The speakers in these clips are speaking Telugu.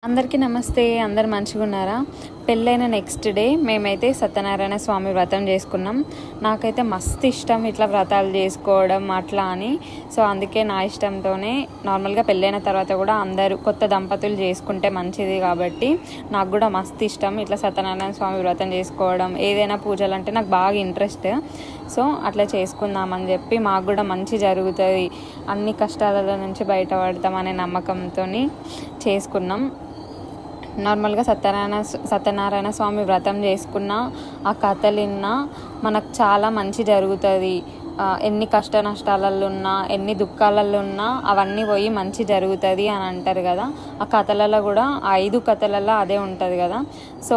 అందరికీ నమస్తే. అందరు మంచిగా ఉన్నారా? పెళ్ళైన నెక్స్ట్ డే మేమైతే సత్యనారాయణ స్వామి వ్రతం చేసుకున్నాం. నాకైతే మస్తు ఇష్టం ఇట్లా వ్రతాలు చేసుకోవడం అట్లా అని. సో అందుకే నా ఇష్టంతోనే నార్మల్గా పెళ్ళైన తర్వాత కూడా అందరూ కొత్త దంపతులు చేసుకుంటే మంచిది కాబట్టి నాకు కూడా మస్తు ఇష్టం ఇట్లా సత్యనారాయణ స్వామి వ్రతం చేసుకోవడం. ఏదైనా పూజలు అంటే నాకు బాగా ఇంట్రెస్ట్. సో అట్లా చేసుకుందామని చెప్పి మాకు కూడా మంచి జరుగుతుంది, అన్ని కష్టాల నుంచి బయటపడతామనే నమ్మకంతో చేసుకున్నాం. నార్మల్గా సత్యనారాయణ స్వామి వ్రతం చేసుకున్న ఆ కథలు విన్నా మనకు చాలా మంచి జరుగుతుంది. ఎన్ని కష్ట నష్టాలలో ఉన్నా ఎన్ని దుఃఖాలలో ఉన్నా అవన్నీ పోయి మంచి జరుగుతుంది అని అంటారు కదా. ఆ కథలలో కూడా ఆ 5 కథలలో అదే ఉంటుంది కదా. సో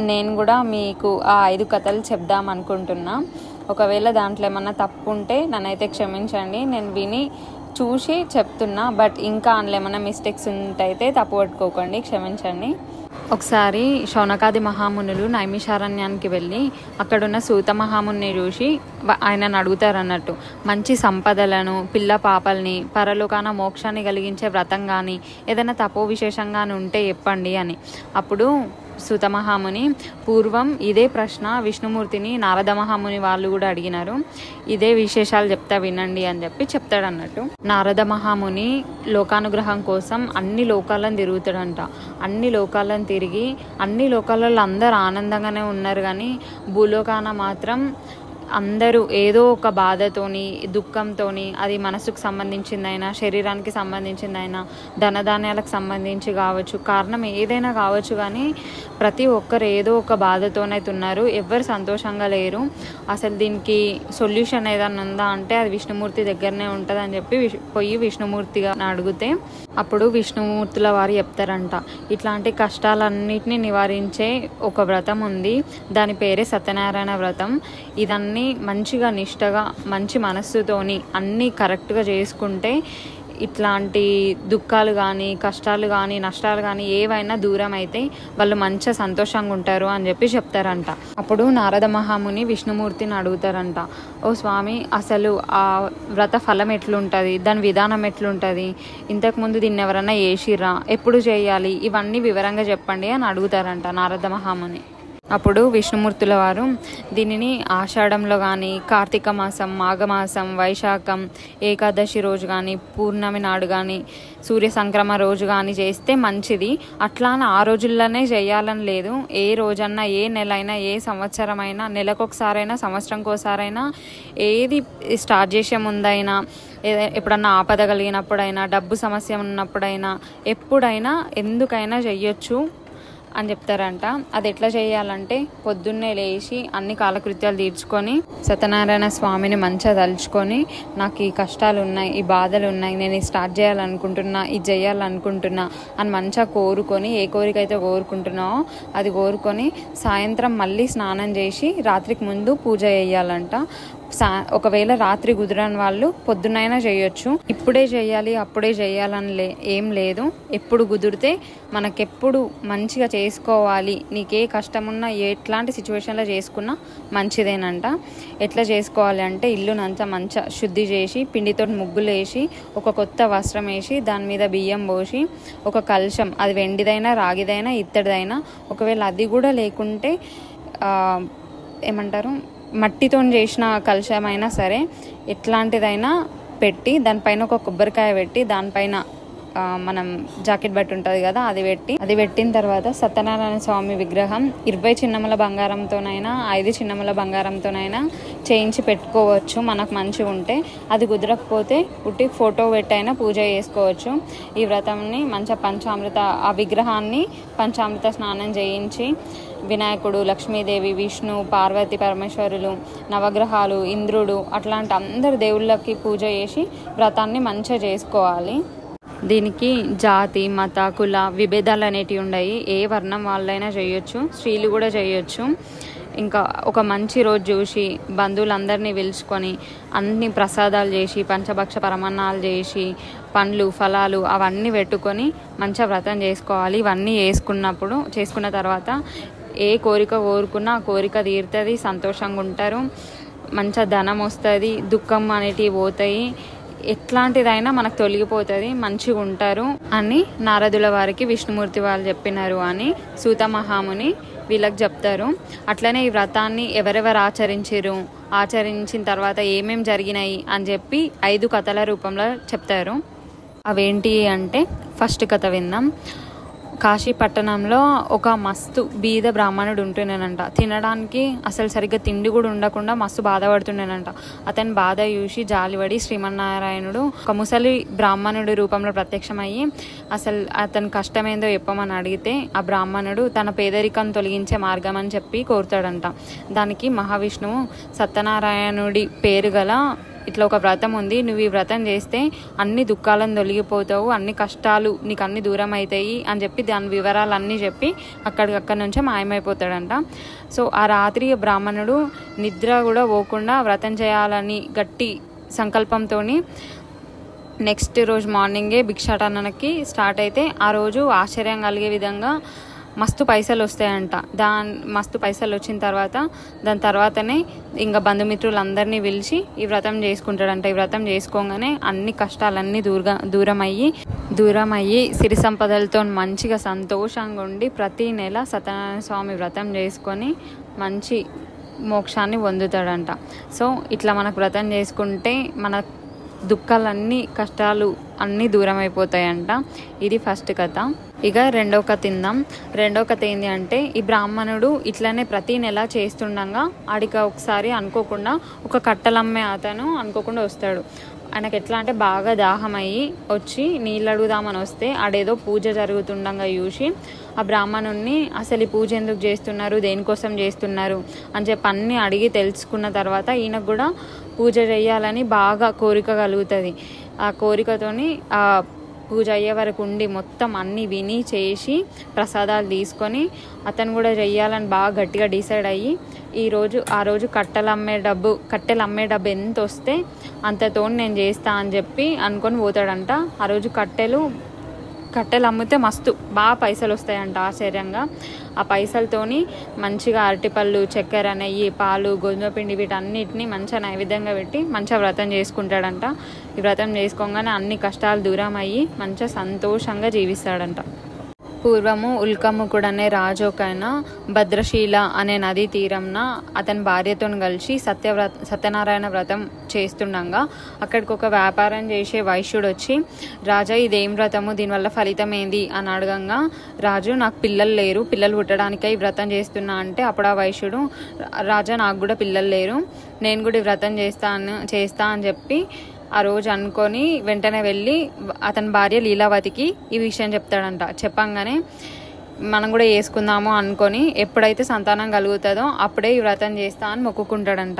నేను కూడా మీకు ఆ 5 కథలు చెప్దాం అనుకుంటున్నా. ఒకవేళ దాంట్లో ఏమన్నా తప్పు ఉంటే నన్నైతే క్షమించండి, నేను విని చూసి చెప్తున్నా. బట్ ఇంకా అందులో ఏమైనా మిస్టేక్స్ ఉంటైతే తప్పు పట్టుకోకండి, క్షమించండి. ఒకసారి శౌనకాది మహామునులు నైమిషారణ్యానికి వెళ్ళి అక్కడున్న సూత మహాముని చూసి ఆయనను అడుగుతారు అన్నట్టు, మంచి సంపదలను పిల్ల పాపల్ని పరలోకాన మోక్షాన్ని కలిగించే వ్రతం కానీ ఏదైనా తపో విశేషంగానే ఉంటే చెప్పండి అని. అప్పుడు సూత మహాముని పూర్వం ఇదే ప్రశ్న విష్ణుమూర్తిని నారద మహాముని వాళ్ళు కూడా అడిగినారు, ఇదే విశేషాలు చెప్తా వినండి అని చెప్పి చెప్తాడు అన్నట్టు. నారద మహాముని లోకానుగ్రహం కోసం అన్ని లోకాలను తిరుగుతాడంట. అన్ని లోకాలను తిరిగి అన్ని లోకాలలో అందరు ఆనందంగానే ఉన్నారు, కానీ భూలోకాన మాత్రం అందరూ ఏదో ఒక బాధతోని దుఃఖంతోని, అది మనసుకు సంబంధించిందైనా శరీరానికి సంబంధించిందైనా ధనధాన్యాలకు సంబంధించి కావచ్చు, కారణం ఏదైనా కావచ్చు, కానీ ప్రతి ఒక్కరు ఏదో ఒక బాధతోనైతే ఉన్నారు, ఎవ్వరు సంతోషంగా లేరు. అసలు దీనికి సొల్యూషన్ ఏదైనా ఉందా అంటే అది విష్ణుమూర్తి దగ్గరనే ఉంటుంది అని చెప్పి పోయి విష్ణుమూర్తిగా అడిగితే అప్పుడు విష్ణుమూర్తుల వారు చెప్తారంట, ఇట్లాంటి కష్టాలన్నిటినీ నివారించే ఒక వ్రతం ఉంది, దాని పేరే సత్యనారాయణ వ్రతం. ఇదన్నీ మంచిగా నిష్టగా మంచి మనస్సుతోని అన్నీ కరెక్ట్గా చేసుకుంటే ఇట్లాంటి దుఃఖాలు కానీ కష్టాలు కానీ నష్టాలు కానీ ఏవైనా దూరం అయితే వాళ్ళు మంచిగా సంతోషంగా ఉంటారు అని చెప్పి చెప్తారంట. అప్పుడు నారద మహాముని విష్ణుమూర్తిని అడుగుతారంట, ఓ స్వామి, అసలు ఆ వ్రత ఫలం ఎట్లుంటుంది, దాని విధానం ఎట్లుంటుంది, ఇంతకుముందు దీన్ని ఎవరన్నా చేసిర్రా, ఎప్పుడు చేయాలి, ఇవన్నీ వివరంగా చెప్పండి అని అడుగుతారంట నారద మహాముని. అప్పుడు విష్ణుమూర్తుల వారు దీనిని ఆషాఢంలో కానీ కార్తీక మాసం మాఘమాసం వైశాఖం ఏకాదశి రోజు కానీ పూర్ణమి నాడు కానీ సూర్య సంక్రమ రోజు కానీ చేస్తే మంచిది. అట్లా ఆ రోజుల్లోనే చేయాలని లేదు, ఏ రోజన్నా ఏ నెల అయినా ఏ సంవత్సరం అయినా నెలకొకసారైనా సంవత్సరంకోసారైనా ఏది స్టార్ట్ చేసే ముందైనా ఎప్పుడన్నా ఆపద కలిగినప్పుడైనా డబ్బు సమస్య ఉన్నప్పుడైనా ఎప్పుడైనా ఎందుకైనా చెయ్యొచ్చు అని చెప్తారంట. అది ఎట్లా చేయాలంటే పొద్దున్నే లేచి అన్ని కాలకృత్యాలు తీర్చుకొని సత్యనారాయణ స్వామిని మంచిగా తలుచుకొని, నాకు ఈ కష్టాలు ఉన్నాయి, ఈ బాధలు ఉన్నాయి, నేను ఇది స్టార్ట్ చేయాలనుకుంటున్నా, ఇది చేయాలనుకుంటున్నా అని మంచిగా కోరుకొని, ఏ కోరిక అయితే కోరుకుంటున్నావో అది కోరుకొని సాయంత్రం మళ్ళీ స్నానం చేసి రాత్రికి ముందు పూజ చేయాలంట. ఒకవేళ రాత్రి కుదరని వాళ్ళు పొద్దునైనా చేయొచ్చు. ఇప్పుడే చేయాలి అప్పుడే చేయాలని ఏం లేదు, ఎప్పుడు కుదిరితే మనకెప్పుడు మంచిగా చేసుకోవాలి. నీకే కష్టం ఉన్నా ఎట్లాంటి సిచ్యువేషన్లో చేసుకున్నా మంచిదేనంట. ఎట్లా చేసుకోవాలి అంటే ఇల్లునంతా మంచిగా శుద్ధి చేసి పిండితో ముగ్గులు వేసి ఒక కొత్త వస్త్రం వేసి దాని మీద బియ్యం పోసి ఒక కలశం, అది వెండిదైనా రాగిదైనా ఇత్తడిదైనా, ఒకవేళ అది కూడా లేకుంటే ఏమంటారు మట్టితో చేసిన కలశమైనా సరే ఎట్లాంటిదైనా పెట్టి దానిపైన ఒక కొబ్బరికాయ పెట్టి దానిపైన మనం జాకెట్ బట్టి ఉంటుంది కదా అది పెట్టిన తర్వాత సత్యనారాయణ స్వామి విగ్రహం 20 చిన్నముల బంగారంతోనైనా 5 చిన్నముల బంగారంతోనైనా చేయించి పెట్టుకోవచ్చు మనకు మంచిగా ఉంటే. అది కుదరకపోతే ఉట్టి ఫోటో పెట్టైనా పూజ చేసుకోవచ్చు. ఈ వ్రతంని మంచిగా ఆ విగ్రహాన్ని పంచామృత స్నానం చేయించి వినాయకుడు, లక్ష్మీదేవి, విష్ణు, పార్వతి పరమేశ్వరులు, నవగ్రహాలు, ఇంద్రుడు అట్లాంటి అందరు దేవుళ్ళకి పూజ చేసి వ్రతాన్ని మంచిగా చేసుకోవాలి. దీనికి జాతి మత కుల విభేదాలు అనేటివి ఉన్నాయి, ఏ వర్ణం వాళ్ళైనా చేయొచ్చు, స్త్రీలు కూడా చేయొచ్చు. ఇంకా ఒక మంచి రోజు చూసి బంధువులందరినీ పిలుచుకొని అన్ని ప్రసాదాలు చేసి పంచభక్ష పరమాన్నాలు చేసి పండ్లు ఫలాలు అవన్నీ పెట్టుకొని మంచిగా వ్రతం చేసుకోవాలి. ఇవన్నీ చేసుకున్న తర్వాత ఏ కోరిక కోరుకున్నా ఆ కోరిక తీరుతుంది, సంతోషంగా ఉంటారు, మంచిగా ధనం వస్తుంది, దుఃఖం అనేటివి పోతాయి. ఎట్లాంటిదైనా మనకు తొలగిపోతుంది, మంచిగా ఉంటారు అని నారదుల వారికి విష్ణుమూర్తి వాళ్ళు చెప్పినారు అని సూత మహాముని వీళ్ళకి చెప్తారు. అట్లనే ఈ వ్రతాన్ని ఎవరెవరు ఆచరించిన తర్వాత ఏమేం జరిగినాయి అని చెప్పి 5 కథల రూపంలో చెప్తారు. అవేంటి అంటే ఫస్ట్ కథ విందాం. కాశీ పట్టణంలో ఒక మస్తు బీద బ్రాహ్మణుడు ఉంటుండేనంట. తినడానికి అసలు సరిగ్గా తిండి కూడా ఉండకుండా మస్తు బాధపడుతుండేనంట. అతని బాధ చూసి జాలిపడి శ్రీమన్నారాయణుడు ఒక ముసలి బ్రాహ్మణుడి రూపంలో ప్రత్యక్షమయ్యి అసలు అతని కష్టమేందో చెప్పమని అడిగితే ఆ బ్రాహ్మణుడు తన పేదరికం తొలగించే మార్గం అని చెప్పి కోరుతాడంట. దానికి మహావిష్ణువు సత్యనారాయణుడి పేరు గల ఇట్లా ఒక వ్రతం ఉంది, నువ్వు ఈ వ్రతం చేస్తే అన్ని దుఃఖాలను తొలగిపోతావు, అన్ని కష్టాలు నీకు అన్ని దూరం అవుతాయి అని చెప్పి దాని వివరాలన్నీ చెప్పి అక్కడి నుంచే మాయమైపోతాడంట. సో ఆ రాత్రి బ్రాహ్మణుడు నిద్ర కూడా పోకుండా వ్రతం చేయాలని గట్టి సంకల్పంతో నెక్స్ట్ రోజు మార్నింగే భిక్షాటనకి స్టార్ట్ అయితే ఆ రోజు ఆశ్చర్యం కలిగే విధంగా మస్తు పైసలు వస్తాయంట. మస్తు పైసలు వచ్చిన తర్వాత దాని తర్వాతనే ఇంకా బంధుమిత్రులందరినీ పిలిచి ఈ వ్రతం చేసుకుంటాడంట. ఈ వ్రతం చేసుకోగానే అన్ని కష్టాలన్నీ దూరం అయ్యి సిరి సంపదలతో మంచిగా సంతోషంగా ఉండి ప్రతి నెల సత్యనారాయణ స్వామి వ్రతం చేసుకొని మంచి మోక్షాన్ని పొందుతాడంట. సో ఇట్లా మనకు వ్రతం చేసుకుంటే మన దుఃఖాలన్నీ కష్టాలు అన్నీ దూరం అయిపోతాయంట. ఇది ఫస్ట్ కథ. ఇక రెండో కథ తిందాం. రెండో కథ ఏంటి అంటే ఈ బ్రాహ్మణుడు ఇట్లనే ప్రతి నెల చేస్తుండగా ఆడికి ఒకసారి అనుకోకుండా ఒక కట్టెలమ్మే అతను అనుకోకుండా వస్తాడు. ఆయనకు ఎట్లా అంటే బాగా దాహం అయ్యి వచ్చి నీళ్ళు అడుగుదామని వస్తే ఆడేదో పూజ జరుగుతుండగా చూసి ఆ బ్రాహ్మణుడిని అసలు ఈ పూజ ఎందుకు చేస్తున్నారు, దేనికోసం చేస్తున్నారు అని చెప్పి అన్నీ అడిగి తెలుసుకున్న తర్వాత ఈయనకు కూడా పూజ చేయాలని బాగా కోరిక కలుగుతుంది. ఆ కోరికతోని ఆ పూజ అయ్యే వరకు ఉండి మొత్తం అన్నీ విని చేసి ప్రసాదాలు తీసుకొని అతను కూడా చెయ్యాలని బాగా గట్టిగా డిసైడ్ అయ్యి ఆ రోజు కట్టెలు అమ్మే డబ్బు ఎంత వస్తే అంతతో నేను చేస్తా అని చెప్పి అనుకొని పోతాడంట. ఆ రోజు కట్టెలు అమ్మితే మస్తు బాగా పైసలు వస్తాయంట ఆశ్చర్యంగా. ఆ పైసలతోని మంచిగా అరటిపళ్ళు, చక్కెర, నెయ్యి, పాలు, గోధుమ పిండి వీటన్నిటిని మంచిగా నైవేద్యంగా పెట్టి మంచిగా వ్రతం చేసుకుంటాడంట. ఈ వ్రతం చేసుకోగానే అన్ని కష్టాలు దూరం అయ్యి మంచిగా సంతోషంగా జీవిస్తాడంట. పూర్వము ఉల్కముకుడు అనే రాజోకైన భద్రశీల అనే నదీ తీరంన అతని భార్యతో కలిసి సత్యనారాయణ వ్రతం చేస్తుండగా అక్కడికి ఒక వ్యాపారం చేసే వైశ్యుడు వచ్చి, రాజా ఇదేం వ్రతము, దీనివల్ల ఫలితం ఏంది అని అడగంగా రాజు నాకు పిల్లలు లేరు, పిల్లలు పుట్టడానికై వ్రతం చేస్తున్నా అంటే అప్పుడు ఆ వైశ్యుడు, రాజా నాకు కూడా పిల్లలు లేరు, నేను కూడా ఈ వ్రతం చేస్తా అని చెప్పి ఆ రోజు అనుకొని వెంటనే వెళ్ళి అతని భార్య లీలావతికి ఈ విషయం చెప్తాడంట. చెప్పంగానే మనం కూడా వేసుకుందాము అనుకొని ఎప్పుడైతే సంతానం కలుగుతుందో అప్పుడే ఈ వ్రతం చేస్తా అని మొక్కుకుంటాడంట.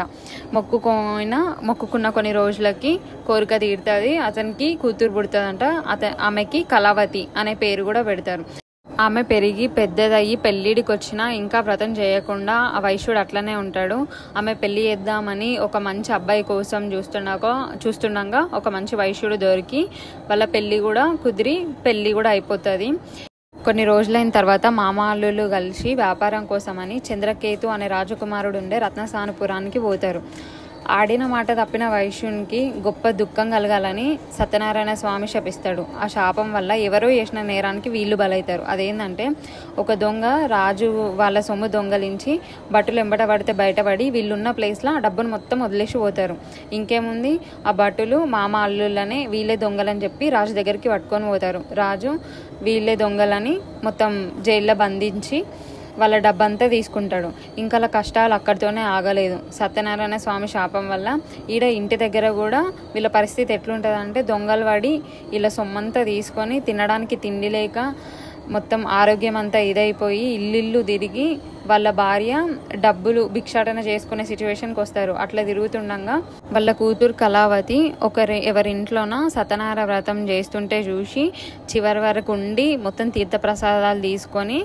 మొక్కుకున్న కొన్ని రోజులకి కోరిక తీరుతుంది, అతనికి కూతురు పుడుతుందంట. ఆమెకి కళావతి అనే పేరు కూడా పెడతారు. ఆమె పెరిగి పెద్దదయ్యి పెళ్ళిడికి వచ్చినా ఇంకా వ్రతం చేయకుండా ఆ వైశ్యుడు అట్లనే ఉంటాడు. ఆమె పెళ్లి చేద్దామని ఒక మంచి అబ్బాయి కోసం చూస్తుండగా ఒక మంచి వైశ్యుడు దొరికి వాళ్ళ పెళ్లి కూడా కుదిరి పెళ్లి కూడా అయిపోతుంది. కొన్ని రోజులైన తర్వాత మామ అల్లుళ్ళు కలిసి వ్యాపారం కోసమని చంద్రకేతు అనే రాజకుమారుడు ఉండే రత్నసానుపురానికి పోతారు. ఆడిన మాట తప్పిన వైశ్యునికి గొప్ప దుఃఖం కలగాలని సత్యనారాయణ స్వామి శపిస్తాడు. ఆ శాపం వల్ల ఎవరో చేసిన నేరానికి వీళ్ళు బలవుతారు. అదేంటంటే ఒక దొంగ రాజు వాళ్ళ సొమ్ము దొంగలించి భటులు ఎంబట పడితే బయటపడి వీళ్ళున్న ప్లేస్లో ఆ డబ్బును మొత్తం వదిలేసి పోతారు. ఇంకేముంది, ఆ భటులు మామ అల్లుళ్ళనే వీళ్ళే దొంగలని చెప్పి రాజు దగ్గరికి పట్టుకొని పోతారు. రాజు వీళ్ళే దొంగలని మొత్తం జైల్లో బంధించి వాళ్ళ డబ్బంతా తీసుకుంటాడు. ఇంకా కష్టాలు అక్కడితోనే ఆగలేదు. సత్యనారాయణ స్వామి శాపం వల్ల ఇంటి దగ్గర కూడా వీళ్ళ పరిస్థితి ఎట్లుంటుందంటే దొంగలు పడి వీళ్ళ సొమ్మంతా తీసుకొని తినడానికి తిండి లేక మొత్తం ఆరోగ్యం అంతా ఇదైపోయి ఇల్లు తిరిగి వాళ్ళ భార్య డబ్బులు భిక్షాటన చేసుకునే సిచ్యువేషన్కి వస్తారు. అట్లా తిరుగుతుండగా వాళ్ళ కూతురు కళావతి ఎవరింట్లోన సత్యనారాయణ వ్రతం చేస్తుంటే చూసి చివరి వరకు ఉండి మొత్తం తీర్థప్రసాదాలు తీసుకొని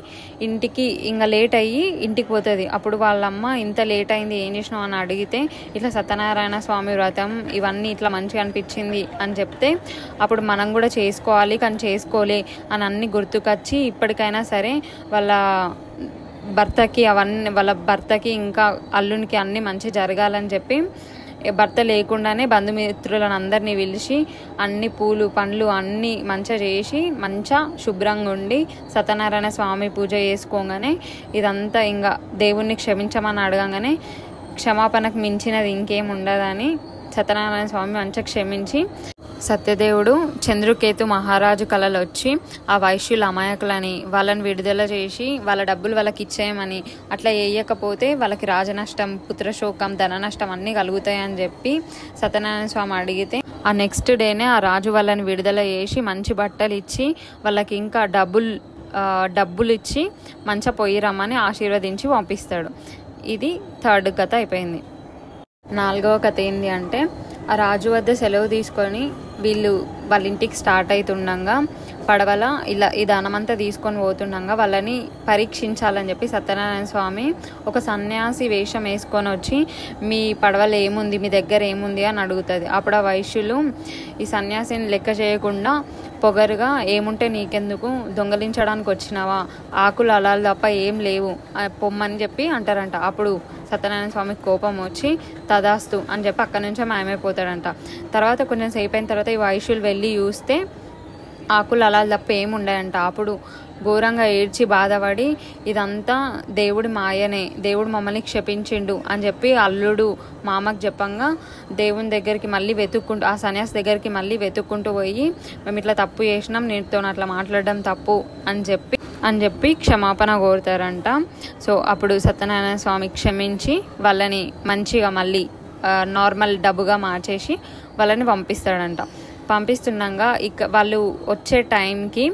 ఇంటికి ఇంకా లేట్ అయ్యి ఇంటికి పోతుంది. అప్పుడు వాళ్ళమ్మ ఇంత లేట్ అయింది ఏం చేసినావు అని అడిగితే ఇట్లా సత్యనారాయణ స్వామి వ్రతం ఇవన్నీ ఇట్లా మంచిగా అనిపించింది అని చెప్తే అప్పుడు మనం కూడా చేసుకోవాలి కానీ చేసుకోలే అని అన్ని గుర్తుకొచ్చి ఇప్పటికైనా సరే వాళ్ళ భర్తకి ఇంకా అల్లునికి అన్ని మంచి జరగాలని చెప్పి భర్త లేకుండానే బంధుమిత్రులను అందరినీ పిలిచి అన్ని పూలు పండ్లు అన్నీ మంచిగా చేసి మంచిగా శుభ్రంగా ఉండి సత్యనారాయణ స్వామి పూజ చేసుకోగానే ఇదంతా ఇంకా దేవుణ్ణి క్షమించమని అడగంగానే క్షమాపణకు మించినది ఇంకేం ఉండదని సత్యనారాయణ స్వామి మంచిగా క్షమించి సత్యదేవుడు చంద్రకేతు మహారాజు కళలు వచ్చి ఆ వైశ్యుల అమాయకులని వాళ్ళని విడుదల చేసి వాళ్ళ డబ్బులు వాళ్ళకి ఇచ్చేయమని, అట్లా వేయకపోతే వాళ్ళకి రాజనష్టం, పుత్రశోకం, ధన నష్టం అన్నీ కలుగుతాయని చెప్పి సత్యనారాయణ స్వామి అడిగితే ఆ నెక్స్ట్ డేనే ఆ రాజు వాళ్ళని విడుదల చేసి మంచి బట్టలు ఇచ్చి వాళ్ళకి ఇంకా డబ్బులు ఇచ్చి మంచిగా పోయి రమ్మని ఆశీర్వదించి పంపిస్తాడు. ఇది థర్డ్ కథ అయిపోయింది. 4వ కథ ఏంటి అంటే ఆ రాజు వద్ద సెలవు తీసుకొని వీళ్ళు వాళ్ళ ఇంటికి స్టార్ట్ అవుతుండగా పడవల ఇలా ఈ ధనమంతా తీసుకొని పోతుండగా వాళ్ళని పరీక్షించాలని చెప్పి సత్యనారాయణ స్వామి ఒక సన్యాసి వేషం వేసుకొని వచ్చి మీ పడవలో ఏముంది, మీ దగ్గర ఏముంది అని అడుగుతుంది. అప్పుడు ఆ వైశ్యులు ఈ సన్యాసిని లెక్క చేయకుండా పొగరుగా ఏముంటే నీకెందుకు, దొంగలించడానికి వచ్చినావా, ఆకులు అలాలు తప్ప ఏం లేవు పొమ్మని చెప్పి అంటారంట. అప్పుడు సత్యనారాయణ స్వామికి కోపం వచ్చి తదాస్తు అని చెప్పి అక్కడి నుంచే మాయమైపోతాడంట. తర్వాత కొంచెం సేపు అయిన తర్వాత ఈ వైశ్యులు వెళ్ళి చూస్తే ఆకులు అలాలు తప్ప ఏముండాయంట. అప్పుడు ఘోరంగా ఏడ్చి బాధపడి ఇదంతా దేవుడి మాయనే, దేవుడు మమ్మల్ని క్షపించిండు అని చెప్పి అల్లుడు మామకు చెప్పంగా దేవుని దగ్గరికి మళ్ళీ వెతుక్కుంటూ ఆ సన్యాసి దగ్గరికి మళ్ళీ వెతుక్కుంటూ పోయి మేము ఇట్లా తప్పు చేసినాం, నీటితో అట్లా మాట్లాడడం తప్పు అని చెప్పి క్షమాపణ కోరుతారంట. సో అప్పుడు సత్యనారాయణ స్వామి క్షమించి వాళ్ళని మంచిగా మళ్ళీ నార్మల్ డబ్బుగా మార్చేసి వాళ్ళని పంపిస్తాడంట. పంపిస్తుండగా వాళ్ళు వచ్చే టైంకి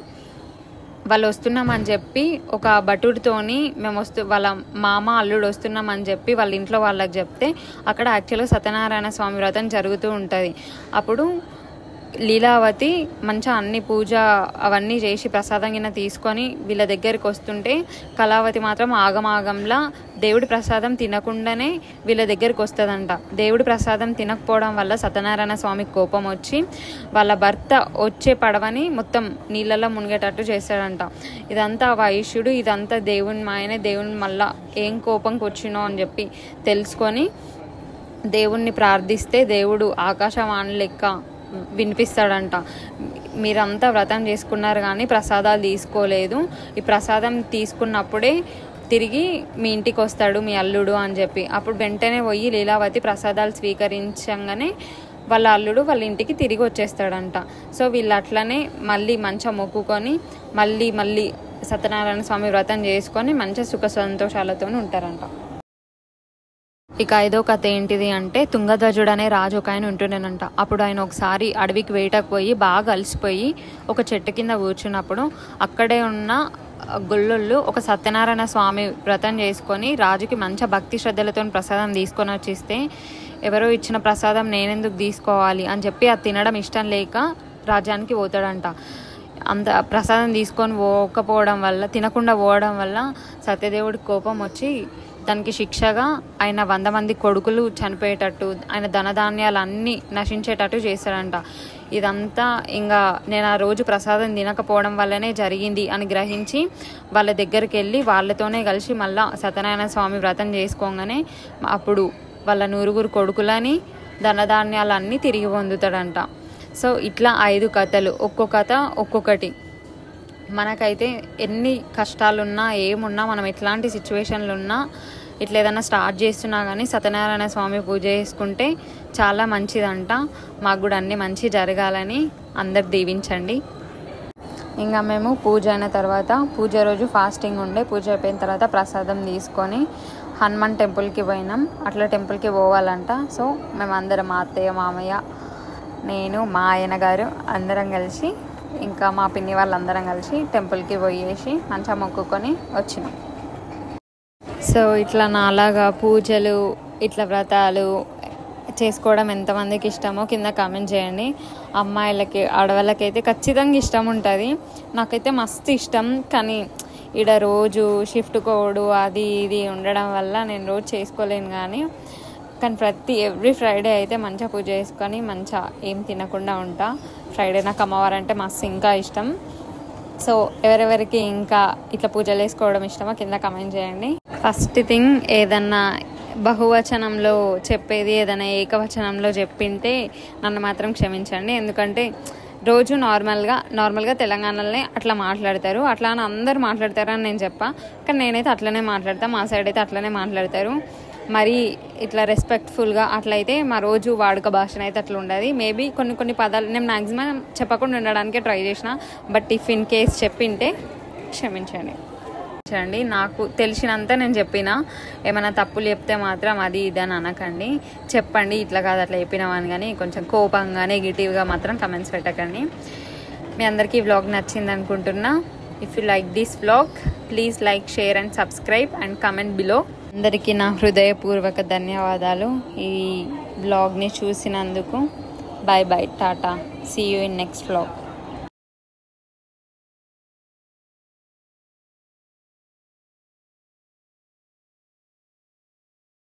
వాళ్ళు వస్తున్నామని చెప్పి ఒక భటుడితోని మేము వాళ్ళ మామ అల్లుడు వస్తున్నామని చెప్పి వాళ్ళ ఇంట్లో వాళ్ళకి చెప్తే అక్కడ యాక్చువల్గా సత్యనారాయణ స్వామి వ్రతం జరుగుతూ ఉంటుంది. అప్పుడు లీలావతి మంచిగా అన్ని పూజ అవన్నీ చేసి ప్రసాదం కింద తీసుకొని వీళ్ళ దగ్గరికి వస్తుంటే కళావతి మాత్రం ఆగమాగంలా దేవుడి ప్రసాదం తినకుండానే వీళ్ళ దగ్గరికి వస్తుందంట. దేవుడి ప్రసాదం తినకపోవడం వల్ల సత్యనారాయణ స్వామికి కోపం వచ్చి వాళ్ళ భర్త వచ్చే పడవని మొత్తం నీళ్ళల్లో మునిగేటట్టు చేస్తాడంట. ఇదంతా వైశ్యుడు ఇదంతా దేవుని మాయనే, దేవుని మళ్ళా ఏం కోపంకి వచ్చినో అని చెప్పి తెలుసుకొని దేవుణ్ణి ప్రార్థిస్తే దేవుడు ఆకాశవాణి లెక్క వినిపిస్తాడంట. మీరంతా వ్రతం చేసుకున్నారు కానీ ప్రసాదాలు తీసుకోలేదు, ఈ ప్రసాదం తీసుకున్నప్పుడే తిరిగి మీ ఇంటికి వస్తాడు మీ అల్లుడు అని చెప్పి. అప్పుడు వెంటనే పోయి లీలావతి ప్రసాదాలు స్వీకరించగానే వాళ్ళ అల్లుడు వాళ్ళ ఇంటికి తిరిగి వచ్చేస్తాడంట. సో వీళ్ళు అట్లనే మళ్ళీ మంచిగా మొక్కుకొని మళ్ళీ సత్యనారాయణ స్వామి వ్రతం చేసుకొని మంచిగా సుఖ సంతోషాలతో ఉంటారంట. ఇక 5వ కథ ఏంటిది అంటే తుంగధ్వజుడు అనే రాజు ఒక ఆయన ఉంటుండేనంట. అప్పుడు ఆయన ఒకసారి అడవికి వేటకు పోయి బాగా అలసిపోయి ఒక చెట్టు కింద కూర్చున్నప్పుడు అక్కడే ఉన్న గొల్లోళ్ళు ఒక సత్యనారాయణ స్వామి వ్రతం చేసుకొని రాజుకి మంచి భక్తి శ్రద్ధలతో ప్రసాదం తీసుకొని వచ్చిస్తే ఎవరో ఇచ్చిన ప్రసాదం నేనెందుకు తీసుకోవాలి అని చెప్పి అది తినడం ఇష్టం లేక రాజ్యానికి పోతాడంట. అంత ప్రసాదం తీసుకొని తినకుండా పోవడం వల్ల సత్యదేవుడికి కోపం వచ్చి దానికి శిక్షగా ఆయన 100 మంది కొడుకులు చనిపోయేటట్టు, ఆయన ధనధాన్యాలు అన్నీ నశించేటట్టు చేశాడంట. ఇదంతా ఇంకా నేను ఆ రోజు ప్రసాదం తినకపోవడం వల్లనే జరిగింది అని గ్రహించి వాళ్ళ దగ్గరికి వెళ్ళి వాళ్ళతోనే కలిసి మళ్ళీ సత్యనారాయణ స్వామి వ్రతం చేసుకోగానే అప్పుడు వాళ్ళ 9 కొడుకులని ధనధాన్యాలన్నీ తిరిగి పొందుతాడంట. సో ఇట్లా 5 కథలు, ఒక్కో కథ ఒక్కొక్కటి. మనకైతే ఎన్ని కష్టాలున్నా ఏమున్నా మనం ఎట్లాంటి సిచ్యువేషన్లు ఉన్నా ఇట్లా ఏదైనా స్టార్ట్ చేస్తున్నా కానీ సత్యనారాయణ స్వామి పూజ చేసుకుంటే చాలా మంచిదంట. మాకు కూడా అన్నీ మంచి జరగాలని అందరు దీవించండి. ఇంకా మేము పూజ అయిన తర్వాత పూజ రోజు ఫాస్టింగ్ ఉండే, పూజ అయిపోయిన తర్వాత ప్రసాదం తీసుకొని హనుమాన్ టెంపుల్కి పోయినాం. అట్లా టెంపుల్కి పోవాలంట. సో మేమందరం మా అత్తయ్య, మామయ్య, నేను, మా ఆయన గారు అందరం కలిసి ఇంకా మా పిన్ని వాళ్ళందరం కలిసి టెంపుల్కి పోయేసి మంచిగా మొక్కుకొని వచ్చినాం. సో ఇట్లా నాలాగా పూజలు ఇట్లా వ్రతాలు చేసుకోవడం ఎంతమందికి ఇష్టమో కింద కామెంట్ చేయండి. అమ్మాయిలకి ఆడవాళ్ళకైతే ఖచ్చితంగా ఇష్టం ఉంటుంది. నాకైతే మస్తు ఇష్టం. కానీ ఈడ రోజు షిఫ్ట్ కోడు అది ఇది ఉండడం వల్ల నేను రోజు చేసుకోలేను. కానీ ఎవ్రీ ఫ్రైడే అయితే మంచిగా పూజ చేసుకొని మంచిగా ఏం తినకుండా ఉంటా. ఫ్రైడే నాకు అమ్మవారు అంటే మస్తు ఇంకా ఇష్టం. సో ఎవరెవరికి ఇంకా ఇట్లా పూజలు వేసుకోవడం ఇష్టమో కింద కామెంట్ చేయండి. ఫస్ట్ థింగ్ ఏదన్నా బహువచనంలో చెప్పేది ఏదైనా ఏకవచనంలో చెప్పింటే నన్ను మాత్రం క్షమించండి. ఎందుకంటే రోజు నార్మల్గా తెలంగాణలోనే అట్లా మాట్లాడతారు, అట్లా అని అందరూ మాట్లాడతారని నేను చెప్పా, కానీ నేనైతే అట్లనే మాట్లాడతాను. మా సైడ్ అయితే అట్లనే మాట్లాడతారు. మరి ఇట్లా రెస్పెక్ట్ఫుల్గా అట్లయితే మా రోజు వాడుక భాషను అయితే అట్లా ఉండదు. మేబీ కొన్ని పదాలు నేను మ్యాక్సిమం చెప్పకుండా ఉండడానికే ట్రై చేసిన, బట్ ఇఫ్ ఇన్ కేస్ చెప్పింటే క్షమించండి. నాకు తెలిసినంత నేను చెప్పిన, ఏమైనా తప్పులు చెప్తే మాత్రం అది ఇది అని అనకండి, చెప్పండి ఇట్లా కాదు అట్లా చెప్పినామని. కానీ కొంచెం కోపంగా నెగిటివ్గా మాత్రం కమెంట్స్ పెట్టకండి. మీ అందరికీ ఈ వ్లాగ్ నచ్చింది అనుకుంటున్నా. If you like this vlog please like, share and subscribe and comment below. అందరికీ నా హృదయపూర్వక ధన్యవాదాలు ఈ వ్లాగ్ని చూసినందుకు. Bye bye, tata, see you in next vlog.